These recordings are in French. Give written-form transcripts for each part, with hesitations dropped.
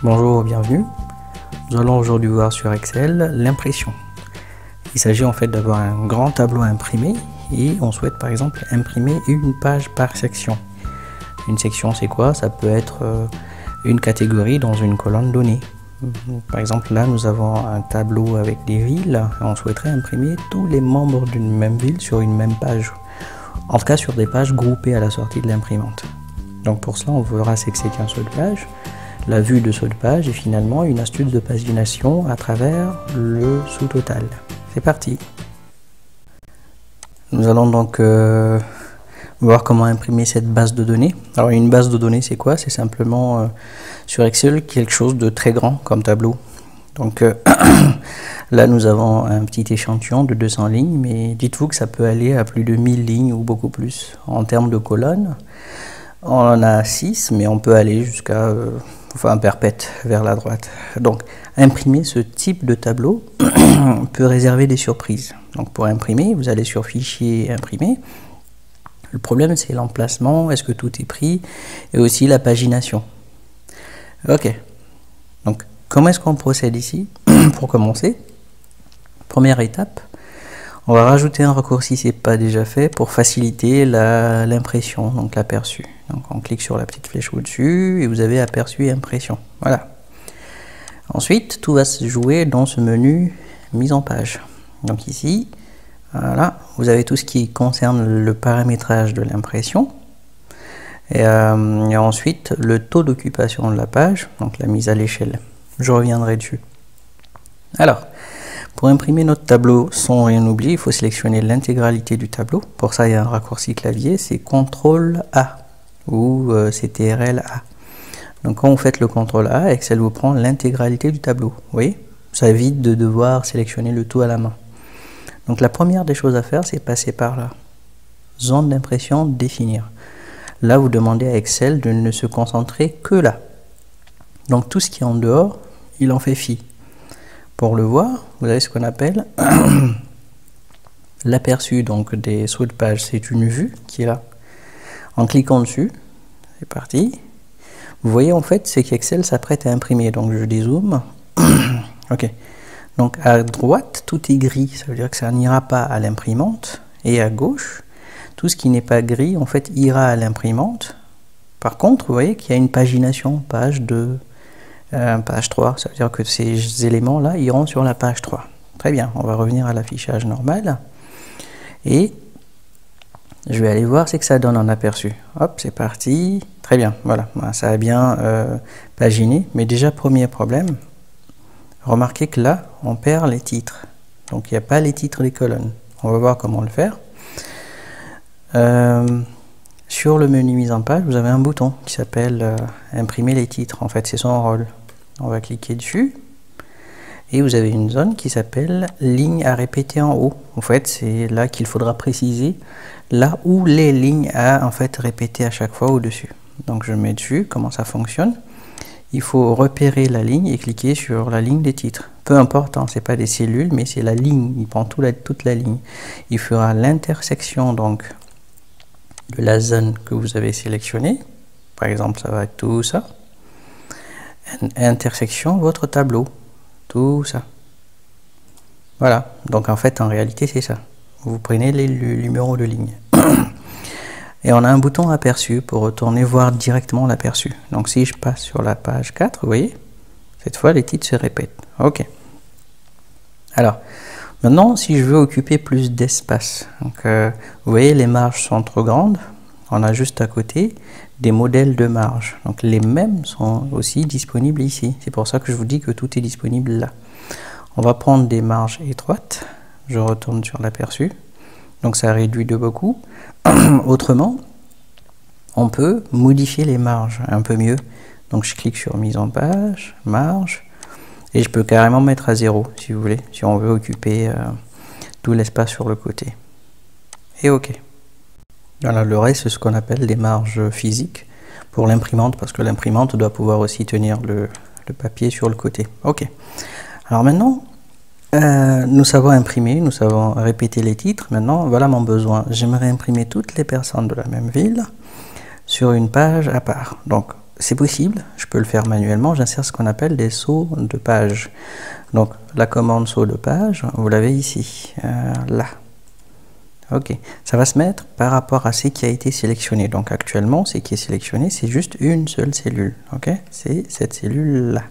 Bonjour, bienvenue. Nous allons aujourd'hui voir sur Excel l'impression. Il s'agit en fait d'avoir un grand tableau à imprimer et on souhaite par exemple imprimer une page par section. Une section c'est quoi? Ça peut être une catégorie dans une colonne donnée. Par exemple là nous avons un tableau avec des villes et on souhaiterait imprimer tous les membres d'une même ville sur une même page. En tout cas sur des pages groupées à la sortie de l'imprimante. Donc pour cela on verra c'est qu'un saut de page, la vue de saut de page et finalement une astuce de pagination à travers le sous-total. C'est parti. Nous allons donc voir comment imprimer cette base de données. Alors une base de données c'est quoi? C'est simplement sur Excel quelque chose de très grand comme tableau. Donc là nous avons un petit échantillon de 200 lignes, mais dites-vous que ça peut aller à plus de 1000 lignes ou beaucoup plus. En termes de colonnes, on en a 6, mais on peut aller jusqu'à perpète vers la droite. Donc imprimer ce type de tableau peut réserver des surprises. Donc pour imprimer, vous allez sur Fichier, Imprimer. Le problème c'est l'emplacement, est-ce que tout est pris, et aussi la pagination. Ok, donc comment est-ce qu'on procède ici? Pour commencer, première étape, on va rajouter un raccourci si ce n'est pas déjà fait pour faciliter l'impression, donc l'aperçu. Donc on clique sur la petite flèche au-dessus et vous avez aperçu et impression. Voilà. Ensuite, tout va se jouer dans ce menu mise en page. Donc ici, voilà, vous avez tout ce qui concerne le paramétrage de l'impression. Et ensuite, le taux d'occupation de la page, donc la mise à l'échelle. Je reviendrai dessus. Alors, pour imprimer notre tableau sans rien oublier, il faut sélectionner l'intégralité du tableau. Pour ça, il y a un raccourci clavier, c'est CTRL A ou CTRL A. Donc quand vous faites le CTRL A, Excel vous prend l'intégralité du tableau. Vous voyez, ça évite de devoir sélectionner le tout à la main. Donc la première des choses à faire, c'est passer par là. Zone d'impression, définir. Là, vous demandez à Excel de ne se concentrer que là. Donc tout ce qui est en dehors, il en fait fi. Pour le voir, vous avez ce qu'on appelle l'aperçu donc des sauts de page. C'est une vue qui est là. En cliquant dessus, c'est parti. Vous voyez en fait, c'est qu'Excel s'apprête à imprimer. Donc je dézoome. Ok. Donc à droite, tout est gris. Ça veut dire que ça n'ira pas à l'imprimante. Et à gauche, tout ce qui n'est pas gris, en fait, ira à l'imprimante. Par contre, vous voyez qu'il y a une pagination, page 2. Page 3, ça veut dire que ces éléments-là iront sur la page 3. Très bien, on va revenir à l'affichage normal. Et je vais aller voir ce que ça donne en aperçu. Hop, c'est parti. Très bien, voilà, ça a bien paginé. Mais déjà, premier problème, remarquez que là, on perd les titres. Donc, il n'y a pas les titres des colonnes. On va voir comment le faire. Sur le menu mise en page, vous avez un bouton qui s'appelle imprimer les titres. En fait, c'est son rôle. On va cliquer dessus et vous avez une zone qui s'appelle ligne à répéter en haut. En fait, c'est là qu'il faudra préciser là où les lignes à en fait répéter à chaque fois au-dessus. Donc je mets dessus. Comment ça fonctionne? Il faut repérer la ligne et cliquer sur la ligne des titres. Peu importe, hein, c'est pas des cellules, mais c'est la ligne. Il prend toute la ligne. Il fera l'intersection donc de la zone que vous avez sélectionnée. Par exemple, ça va être tout ça. Intersection, votre tableau. Tout ça. Voilà. Donc en fait, en réalité, c'est ça. Vous prenez le numéro de ligne. Et on a un bouton aperçu pour retourner voir directement l'aperçu. Donc si je passe sur la page 4, vous voyez, cette fois, les titres se répètent. OK. Alors, maintenant, si je veux occuper plus d'espace, donc vous voyez, les marges sont trop grandes. On a juste à côté des modèles de marge. Donc les mêmes sont aussi disponibles ici. C'est pour ça que je vous dis que tout est disponible là. On va prendre des marges étroites. Je retourne sur l'aperçu. Donc ça réduit de beaucoup. Autrement, on peut modifier les marges un peu mieux. Donc je clique sur mise en page, marge. Et je peux carrément mettre à 0 si vous voulez. Si on veut occuper tout l'espace sur le côté. Et OK. Voilà, le reste, c'est ce qu'on appelle des marges physiques pour l'imprimante, parce que l'imprimante doit pouvoir aussi tenir le papier sur le côté. OK. Alors maintenant, nous savons imprimer, nous savons répéter les titres. Maintenant, voilà mon besoin. J'aimerais imprimer toutes les personnes de la même ville sur une page à part. Donc, c'est possible, je peux le faire manuellement, j'insère ce qu'on appelle des sauts de page. Donc la commande saut de page, vous l'avez ici, là. Ok, ça va se mettre par rapport à ce qui a été sélectionné. Donc actuellement, ce qui est sélectionné, c'est juste une seule cellule. Ok, c'est cette cellule-là.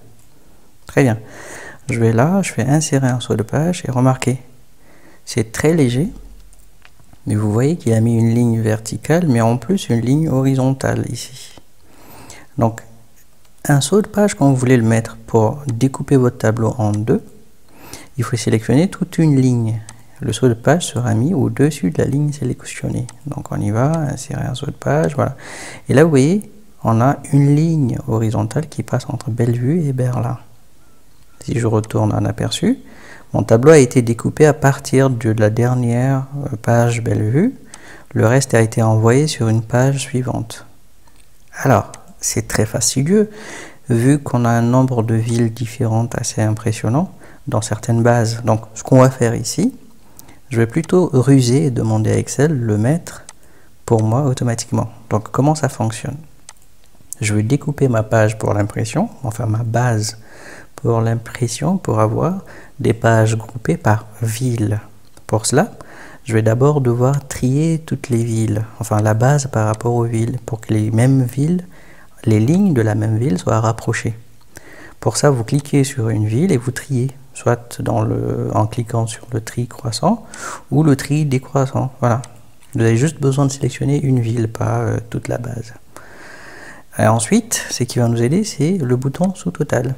Très bien. Je vais là, je vais insérer un saut de page et remarquez, c'est très léger. Mais vous voyez qu'il a mis une ligne verticale, mais en plus une ligne horizontale ici. Donc, un saut de page, quand vous voulez le mettre pour découper votre tableau en deux, il faut sélectionner toute une ligne. Le saut de page sera mis au-dessus de la ligne sélectionnée. Donc on y va, insérer un saut de page, voilà. Et là, vous voyez, on a une ligne horizontale qui passe entre Bellevue et Berlin. Si je retourne en aperçu, mon tableau a été découpé à partir de la dernière page Bellevue. Le reste a été envoyé sur une page suivante. Alors, c'est très fastidieux, vu qu'on a un nombre de villes différentes assez impressionnant dans certaines bases. Donc, ce qu'on va faire ici, je vais plutôt ruser et demander à Excel de le mettre pour moi automatiquement. Donc, comment ça fonctionne? Je vais découper ma page pour l'impression, enfin ma base pour l'impression, pour avoir des pages groupées par ville. Pour cela, je vais d'abord devoir trier toutes les villes, enfin la base par rapport aux villes, pour que les mêmes villes, les lignes de la même ville soient rapprochées. Pour ça, vous cliquez sur une ville et vous triez, soit en cliquant sur le tri croissant ou le tri décroissant. Voilà. Vous avez juste besoin de sélectionner une ville, pas toute la base. Et ensuite, ce qui va nous aider, c'est le bouton sous-total.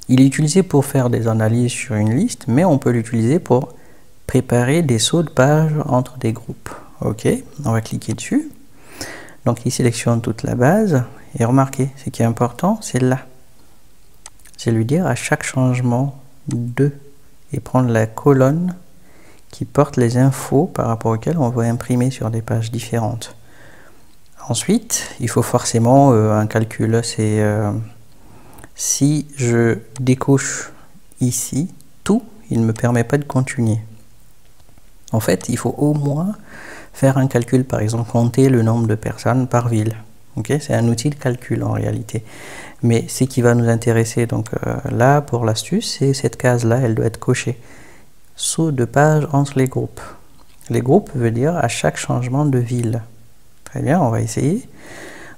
Il est utilisé pour faire des analyses sur une liste, mais on peut l'utiliser pour préparer des sauts de page entre des groupes. Ok, on va cliquer dessus. Donc il sélectionne toute la base. Et remarquez, ce qui est important, c'est là. C'est lui dire à chaque changement de et prendre la colonne qui porte les infos par rapport auxquelles on va imprimer sur des pages différentes. Ensuite, il faut forcément un calcul. C'est si je décoche ici tout, il ne me permet pas de continuer. En fait, il faut au moins faire un calcul, par exemple compter le nombre de personnes par ville. Okay, c'est un outil de calcul en réalité. Mais ce qui va nous intéresser donc là pour l'astuce, c'est cette case-là, elle doit être cochée. Saut de page entre les groupes. Les groupes veut dire à chaque changement de ville. Très bien, on va essayer.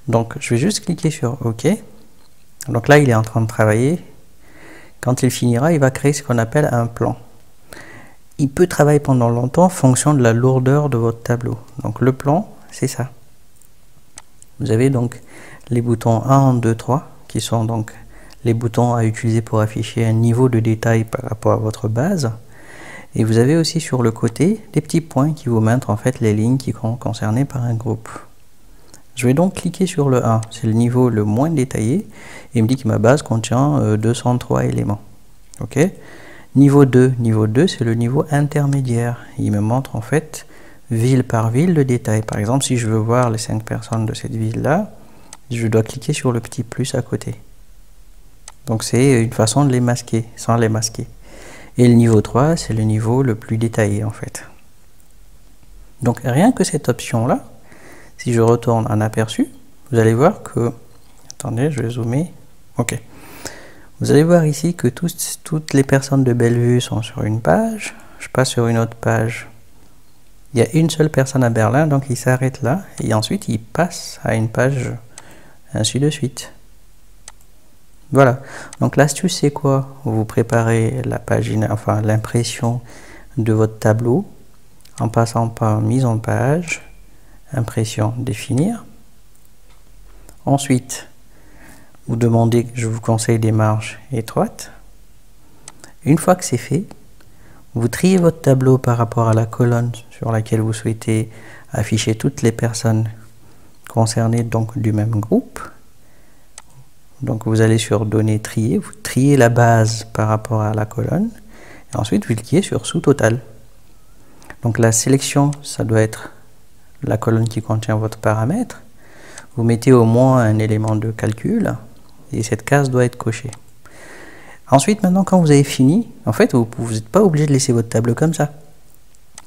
Donc je vais juste cliquer sur OK. Donc là, il est en train de travailler. Quand il finira, il va créer ce qu'on appelle un plan. Il peut travailler pendant longtemps en fonction de la lourdeur de votre tableau. Donc le plan, c'est ça. Vous avez donc les boutons 1, 2, 3, qui sont donc les boutons à utiliser pour afficher un niveau de détail par rapport à votre base. Et vous avez aussi sur le côté des petits points qui vous montrent en fait les lignes qui sont concernées par un groupe. Je vais donc cliquer sur le 1, c'est le niveau le moins détaillé, et il me dit que ma base contient 203 éléments. Ok. Niveau 2, c'est le niveau intermédiaire. Il me montre en fait ville par ville le détail. Par exemple, si je veux voir les 5 personnes de cette ville-là, je dois cliquer sur le petit plus à côté. Donc c'est une façon de les masquer, sans les masquer. Et le niveau 3, c'est le niveau le plus détaillé en fait. Donc rien que cette option-là, si je retourne en aperçu, vous allez voir que... Attendez, je vais zoomer. Ok. Vous allez voir ici que toutes les personnes de Bellevue sont sur une page. Je passe sur une autre page. Il y a une seule personne à Berlin, donc il s'arrête là. Et ensuite, il passe à une page, ainsi de suite. Voilà. Donc l'astuce, c'est quoi? Vous préparez la pagine, enfin l'impression de votre tableau en passant par mise en page, impression, définir. Ensuite, vous demandez, je vous conseille des marges étroites. Une fois que c'est fait, vous triez votre tableau par rapport à la colonne sur laquelle vous souhaitez afficher toutes les personnes concernées donc du même groupe. Donc vous allez sur données trier, vous triez la base par rapport à la colonne et ensuite vous cliquez sur sous total. Donc la sélection, ça doit être la colonne qui contient votre paramètre. Vous mettez au moins un élément de calcul et cette case doit être cochée. Ensuite, maintenant, quand vous avez fini, en fait, vous n'êtes pas obligé de laisser votre tableau comme ça.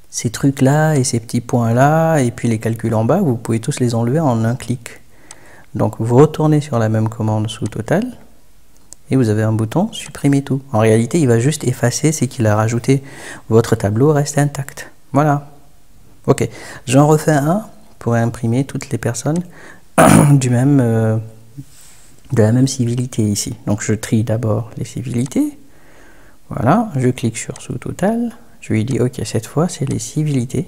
Ces trucs-là et ces petits points-là et puis les calculs en bas, vous pouvez tous les enlever en un clic. Donc vous retournez sur la même commande sous Total et vous avez un bouton supprimer tout. En réalité, il va juste effacer ce qu'il a rajouté. Votre tableau reste intact. Voilà. Ok, j'en refais un pour imprimer toutes les personnes de la même civilité ici. Donc je trie d'abord les civilités. Voilà, je clique sur sous Total. Je lui dis ok, cette fois c'est les civilités.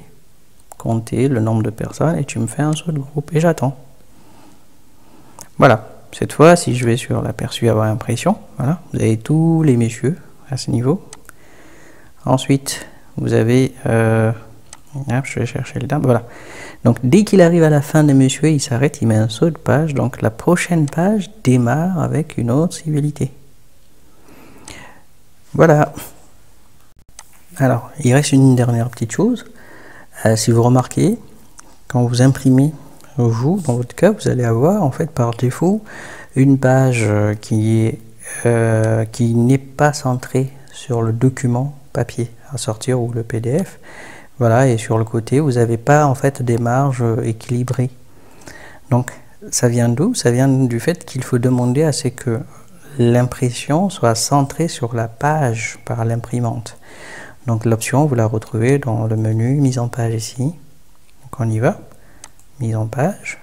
Comptez le nombre de personnes et tu me fais un saut de groupe et j'attends. Voilà, cette fois si je vais sur l'aperçu avoir impression, voilà, vous avez tous les messieurs à ce niveau. Ensuite vous avez je vais chercher le dame, voilà. Donc dès qu'il arrive à la fin des messieurs, il s'arrête, il met un saut de page, donc la prochaine page démarre avec une autre civilité. Voilà. Alors, il reste une dernière petite chose. Si vous remarquez, quand vous imprimez, vous, dans votre cas, vous allez avoir en fait par défaut une page qui n'est pas centrée sur le document papier à sortir ou le PDF. Voilà, et sur le côté, vous n'avez pas en fait des marges équilibrées. Donc, ça vient d'où? Ça vient du fait qu'il faut demander à ce que l'impression soit centrée sur la page par l'imprimante. Donc l'option, vous la retrouvez dans le menu mise en page ici. Donc on y va, mise en page.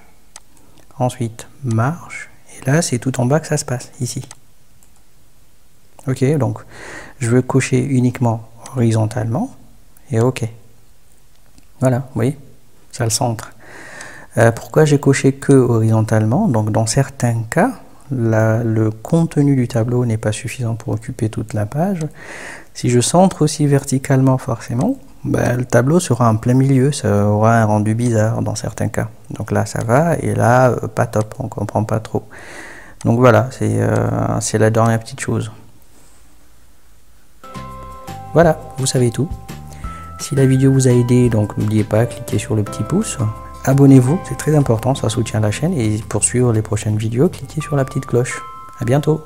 Ensuite, marge. Et là, c'est tout en bas que ça se passe, ici. Ok, donc je veux cocher uniquement horizontalement. Et ok. Voilà, vous voyez, ça le centre. Pourquoi j'ai coché que horizontalement? Donc dans certains cas, le contenu du tableau n'est pas suffisant pour occuper toute la page. Si je centre aussi verticalement forcément, le tableau sera en plein milieu, ça aura un rendu bizarre dans certains cas. Donc là ça va, et là pas top, on comprend pas trop. Donc voilà, c'est la dernière petite chose. Voilà, vous savez tout. Si la vidéo vous a aidé, donc n'oubliez pas, cliquez sur le petit pouce. Abonnez-vous, c'est très important, ça soutient la chaîne. Et pour suivre les prochaines vidéos, cliquez sur la petite cloche. À bientôt.